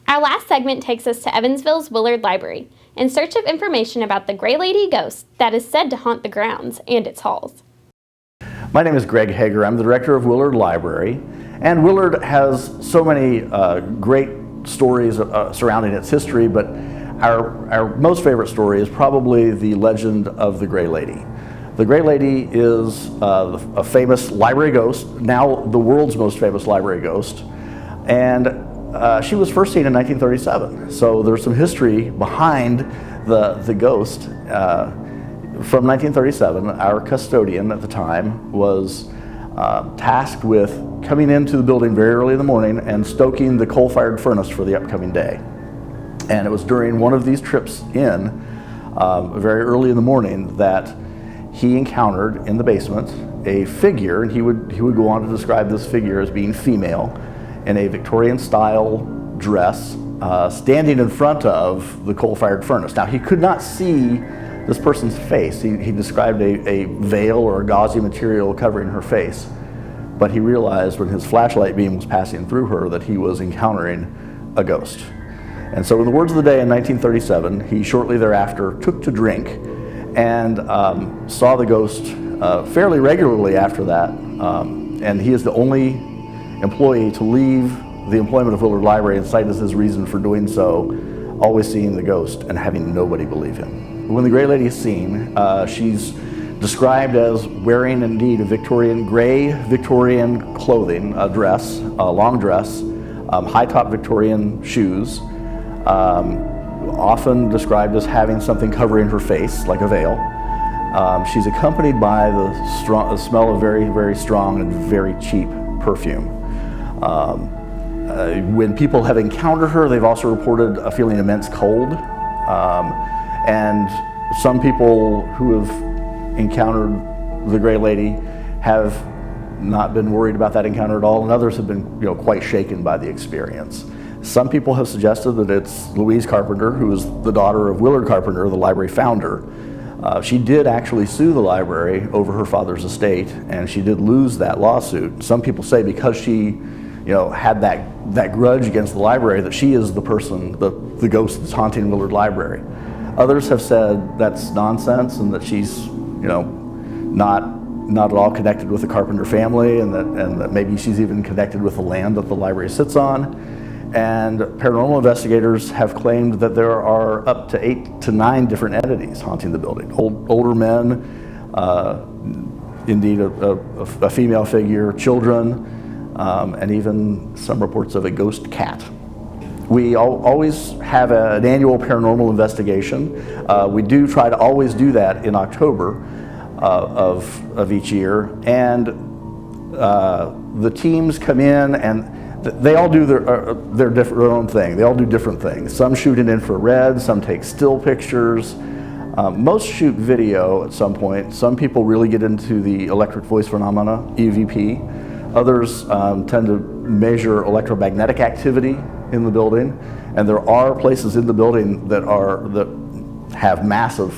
Our last segment takes us to Evansville's Willard Library in search of information about the Gray Lady ghost that is said to haunt the grounds and its halls. My name is Greg Hager. I'm the director of Willard Library, and Willard has so many great stories surrounding its history, but our most favorite story is probably the legend of the Gray Lady. The Gray Lady is a famous library ghost, now the world's most famous library ghost, and she was first seen in 1937. So there's some history behind the ghost. From 1937, our custodian at the time was tasked with coming into the building very early in the morning and stoking the coal-fired furnace for the upcoming day. And it was during one of these trips in, very early in the morning, that he encountered in the basement a figure, and he would go on to describe this figure as being female in a Victorian-style dress, standing in front of the coal-fired furnace. Now, he could not see this person's face. He described a veil or a gauzy material covering her face, but he realized when his flashlight beam was passing through her that he was encountering a ghost. And so in the words of the day in 1937, he shortly thereafter took to drink and saw the ghost fairly regularly after that. And he is the only employee to leave the employment of Willard Library and cited as his reason for doing so, always seeing the ghost and having nobody believe him. When the Gray Lady is seen, she's described as wearing indeed a gray Victorian clothing, a dress, a long dress, high-top Victorian shoes, often described as having something covering her face, like a veil. She's accompanied by the smell of very, very strong and very cheap perfume. When people have encountered her, they've also reported feeling immense cold. And some people who have encountered the Gray Lady have not been worried about that encounter at all, and others have been, quite shaken by the experience. Some people have suggested that it's Louise Carpenter, who is the daughter of Willard Carpenter, the library founder. She did actually sue the library over her father's estate, and she did lose that lawsuit. Some people say because she, had that grudge against the library, that she is the person, the ghost that's haunting Willard Library. Others have said that's nonsense and that she's, not at all connected with the Carpenter family, and that maybe she's even connected with the land that the library sits on. And paranormal investigators have claimed that there are up to 8 to 9 different entities haunting the building. Older men, indeed a female figure, children, and even some reports of a ghost cat. We always have an annual paranormal investigation. We do try to always do that in October of each year. And the teams come in and they all do their own thing. They all do different things. Some shoot in infrared, some take still pictures. Most shoot video at some point. Some people really get into the electric voice phenomena, EVP. Others tend to measure electromagnetic activity in the building. And there are places in the building that have massive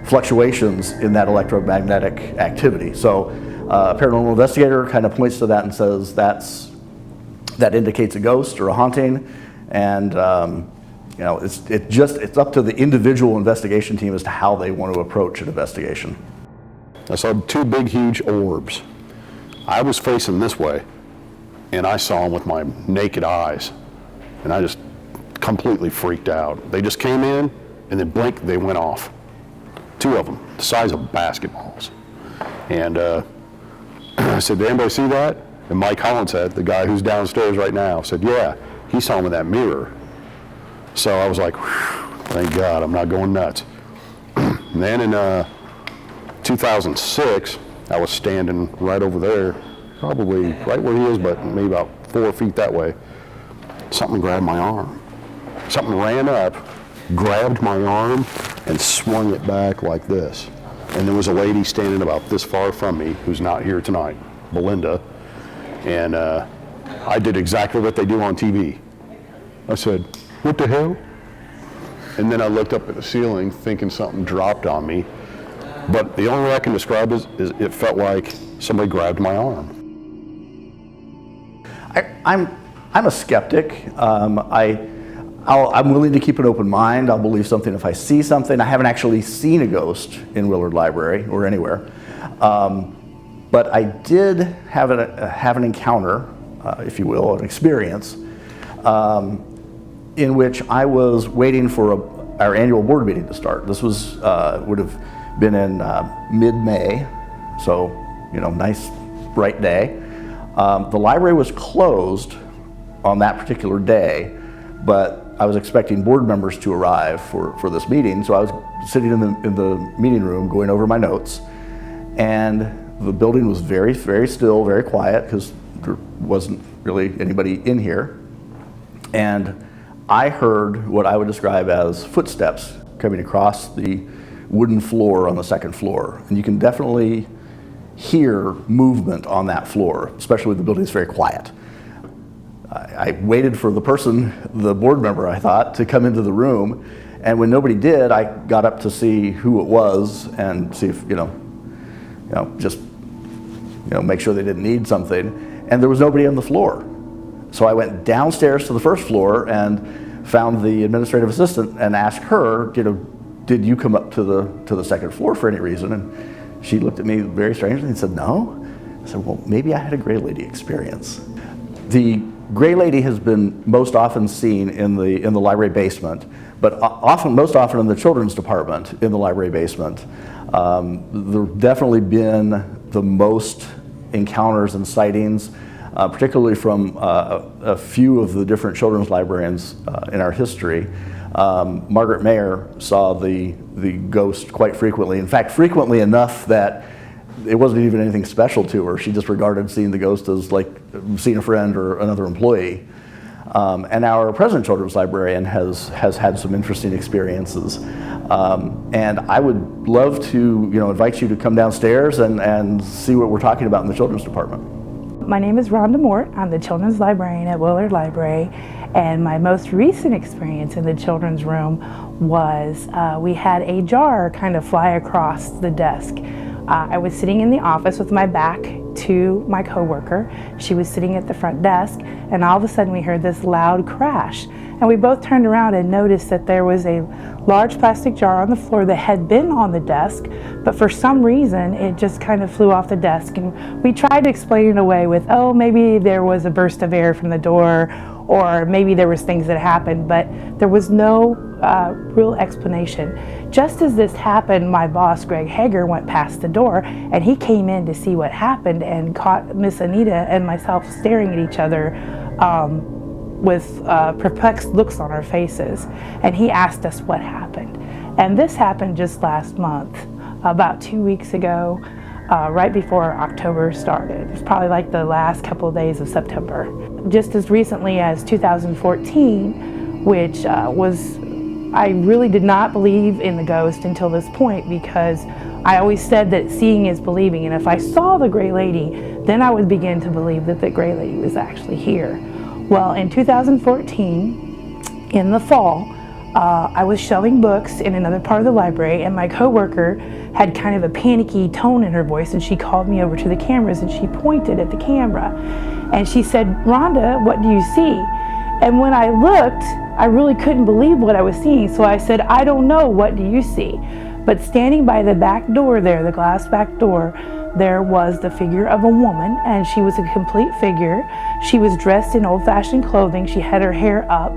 fluctuations in that electromagnetic activity. So a paranormal investigator kind of points to that and says that indicates a ghost or a haunting, and it's up to the individual investigation team as to how they want to approach an investigation. I saw 2 big, huge orbs. I was facing this way, and I saw them with my naked eyes, and I just completely freaked out. They just came in, and then blink, they went off. 2 of them, the size of basketballs. And I said, did anybody see that? And Mike Hollinshead, the guy who's downstairs right now, said, yeah, he saw him in that mirror. So I was like, thank God, I'm not going nuts. And then in 2006, I was standing right over there, probably right where he is, but maybe about 4 feet that way. Something grabbed my arm. Something ran up, grabbed my arm, and swung it back like this. And there was a lady standing about this far from me, who's not here tonight, Belinda. And I did exactly what they do on TV. I said, what the hell? And then I looked up at the ceiling thinking something dropped on me. But the only way I can describe it is it felt like somebody grabbed my arm. I'm I'm a skeptic. I'm willing to keep an open mind. I'll believe something if I see something. I haven't actually seen a ghost in Willard Library or anywhere. But I did have an encounter, if you will, an experience, in which I was waiting for our annual board meeting to start. This was would have been in mid-May, so nice bright day. The library was closed on that particular day, but I was expecting board members to arrive for this meeting, so I was sitting in the meeting room going over my notes, and the building was very, very still, very quiet, because there wasn't really anybody in here. And I heard what I would describe as footsteps coming across the wooden floor on the second floor. And you can definitely hear movement on that floor, especially when the building is very quiet. I waited for the board member, I thought, to come into the room. And when nobody did, I got up to see who it was and see if, make sure they didn't need something. And there was nobody on the floor. So I went downstairs to the first floor and found the administrative assistant and asked her, did you come up to the second floor for any reason? And she looked at me very strangely and said, no. I said, well, maybe I had a gray lady experience. The gray lady has been most often seen in the library basement, but most often in the children's department in the library basement. There've definitely been the most encounters and sightings, particularly from a few of the different children's librarians in our history. Margaret Mayer saw the ghost quite frequently. In fact, frequently enough that it wasn't even anything special to her. She just regarded seeing the ghost as like seeing a friend or another employee. And our present children's librarian has had some interesting experiences. And I would love to invite you to come downstairs and see what we're talking about in the children's department. My name is Rhonda Mort. I'm the children's librarian at Willard Library, and my most recent experience in the children's room was we had a jar kind of fly across the desk. I was sitting in the office with my back to my coworker. She was sitting at the front desk, and all of a sudden we heard this loud crash. And we both turned around and noticed that there was a large plastic jar on the floor that had been on the desk, but for some reason it just kind of flew off the desk. And we tried to explain it away with, oh, maybe there was a burst of air from the door, or maybe there was things that happened, but there was no real explanation. Just as this happened, my boss, Greg Hager, went past the door, and he came in to see what happened and caught Miss Anita and myself staring at each other with perplexed looks on our faces. And he asked us what happened. And this happened just last month, about 2 weeks ago, right before October started. It was probably like the last couple of days of September. Just as recently as 2014, which I really did not believe in the ghost until this point, because I always said that seeing is believing, and if I saw the gray lady, then I would begin to believe that the gray lady was actually here. Well, in 2014, in the fall, I was showing books in another part of the library, and my coworker had kind of a panicky tone in her voice, and she called me over to the cameras and she pointed at the camera. And she said, Rhonda, what do you see? And when I looked, I really couldn't believe what I was seeing. So I said, I don't know, what do you see? But standing by the back door there, the glass back door, there was the figure of a woman, and she was a complete figure. She was dressed in old-fashioned clothing. She had her hair up,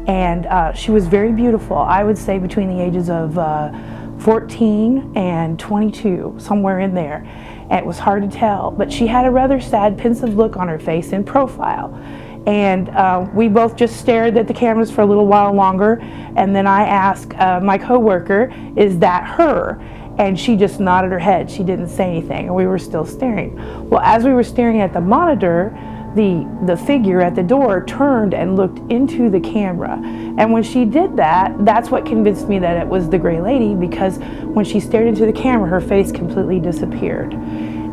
and she was very beautiful. I would say between the ages of 14 and 22, somewhere in there. And it was hard to tell, but she had a rather sad, pensive look on her face in profile. And we both just stared at the cameras for a little while longer, and then I asked my coworker, is that her? And she just nodded her head. She didn't say anything, and we were still staring. Well, as we were staring at the monitor, the figure at the door turned and looked into the camera. And when she did that, that's what convinced me that it was the gray lady, because when she stared into the camera, her face completely disappeared.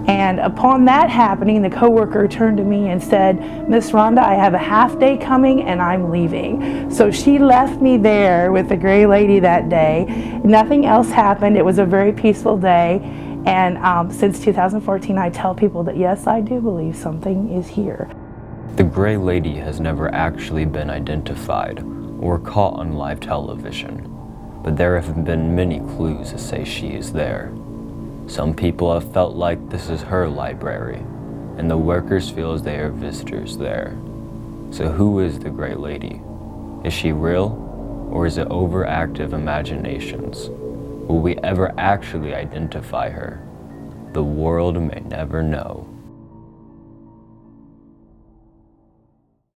And upon that happening, the coworker turned to me and said, Miss Rhonda, I have a half day coming and I'm leaving. So she left me there with the gray lady that day. Nothing else happened. It was a very peaceful day. And since 2014, I tell people that yes, I do believe something is here. The Gray Lady has never actually been identified or caught on live television, but there have been many clues to say she is there. Some people have felt like this is her library, and the workers feel as they are visitors there. So who is the Gray Lady? Is she real, or is it overactive imaginations? Will we ever actually identify her? The world may never know.